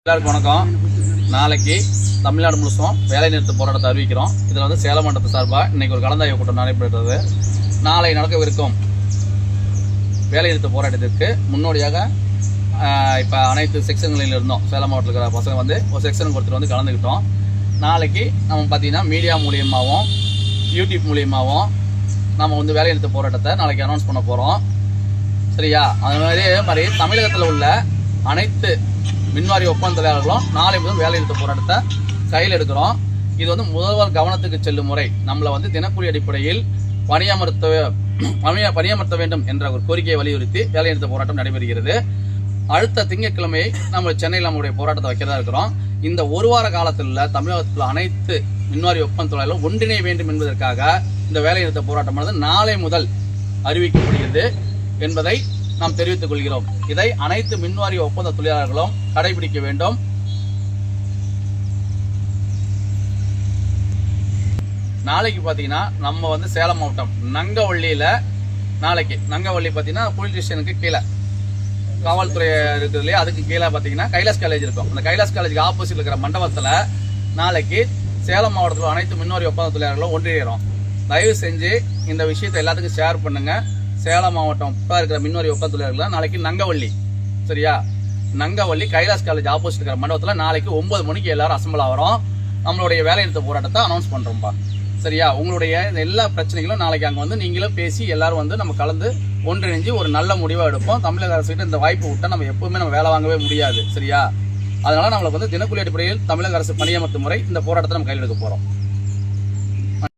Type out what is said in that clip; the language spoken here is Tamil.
எல்லாருக்கும் வணக்கம். நாளைக்கு தமிழ்நாடு முழுசும் வேலை நிறுத்த போராட்டத்தை அறிவிக்கிறோம். இதில் வந்து சேலம் மண்டலத்து சார்பாக இன்னைக்கு ஒரு கலந்தாய்வு கூட்டம் நடைபெறுகிறது. நாளை நடக்கவிருக்கும் வேலை நிறுத்த போராட்டத்திற்கு முன்னோடியாக இப்போ அனைத்து செக்ஷன்களில் இருந்தோம். சேலம் மாவட்டத்தில் இருக்கிற பசங்க வந்து ஒரு செக்ஷனுக்கு ஒருத்தர் வந்து கலந்துக்கிட்டோம். நாளைக்கு நம்ம பார்த்தீங்கன்னா மீடியா மூலியமாகவும் யூடியூப் மூலியமாகவும் நம்ம வந்து வேலை நிறுத்த போராட்டத்தை நாளைக்கு அனௌன்ஸ் பண்ண போகிறோம். சரியா? அதே மாதிரி தமிழகத்தில் உள்ள அனைத்து மின்வாரி ஒப்பந்த தொழிலாளர்களும் நாளை முதல் வேலை நிறுத்த போராட்டத்தை கையில் எடுக்கிறோம். இது வந்து முதல்வர் கவனத்துக்கு செல்லும் முறை. நம்மளை வந்து தினக்கூலி அடிப்படையில் பணியமர்த்த வேண்டும் என்ற ஒரு கோரிக்கையை வலியுறுத்தி வேலை நிறுத்த போராட்டம் நடைபெறுகிறது. அடுத்த திங்கட்கிழமை நம்ம சென்னையில் நம்மளுடைய போராட்டத்தை வைக்கிறதா இருக்கிறோம். இந்த ஒரு வார காலத்தில் தமிழகத்தில் அனைத்து மின்வாரி ஒப்பந்த தொழிலாளர்களும் ஒன்றிணைய வேண்டும் என்பதற்காக இந்த வேலை நிறுத்த போராட்டமானது நாளை முதல் அறிவிக்கப்படுகிறது என்பதை நாம் தெரிவித்துக் கொள்கிறோம். இதை அனைத்து மின்வாரி ஒப்பந்த தொழிலாளர்களும் கடைபிடிக்க வேண்டும். நாளைக்கு பார்த்தீங்கன்னா நம்ம வந்து சேலம் மாவட்டம் நங்கவள்ளியில் நங்கவள்ளி பார்த்தீங்கன்னா போலீஸ் ஸ்டேஷனுக்கு கீழே காவல்துறை இருக்குது இல்லையா, அதுக்கு கீழே பார்த்தீங்கன்னா கைலாஸ் காலேஜ் இருக்கும். அந்த கைலாஸ் காலேஜுக்கு ஆப்போசிட் இருக்கிற மண்டபத்தில் நாளைக்கு சேலம் மாவட்டத்தில் அனைத்து மின்வாரி ஒப்பந்த தொழிலாளர்களும் ஒன்றிணைகிறோம். தயவு செஞ்சு இந்த விஷயத்தை எல்லாத்துக்கும் ஷேர் பண்ணுங்க. சேலம் மாவட்டம் இருக்கிற மின்வாரி ஒப்பந்த தொழிலாளர்கள் நாளைக்கு நங்கவள்ளி, சரியா, நங்கவள்ளி கைலாஸ் காலேஜ் ஆப்போசிட் இருக்கிற மண்டபத்தில் நாளைக்கு 9 மணிக்கு எல்லாரும் அசம்பிள் ஆகிறோம். நம்மளுடைய வேலை நிறுத்த போராட்டத்தை அனௌன்ஸ் பண்றோம்ப்பா. சரியா? உங்களுடைய எல்லா பிரச்சனைகளும் நாளைக்கு அங்கே வந்து நீங்களும் பேசி எல்லாரும் வந்து நம்ம கலந்து ஒன்றிணைஞ்சு ஒரு நல்ல முடிவாக எடுப்போம். தமிழக அரசுகிட்ட இந்த வாய்ப்பு விட்டால் நம்ம எப்பவுமே நம்ம வேலை வாங்கவே முடியாது. சரியா? அதனால நம்மளுக்கு வந்து தினக்கூலி அடிப்படையில் தமிழக அரசு பணியமர்த்தும் முறை இந்த போராட்டத்தை நம்ம கையில் எடுக்க போறோம்.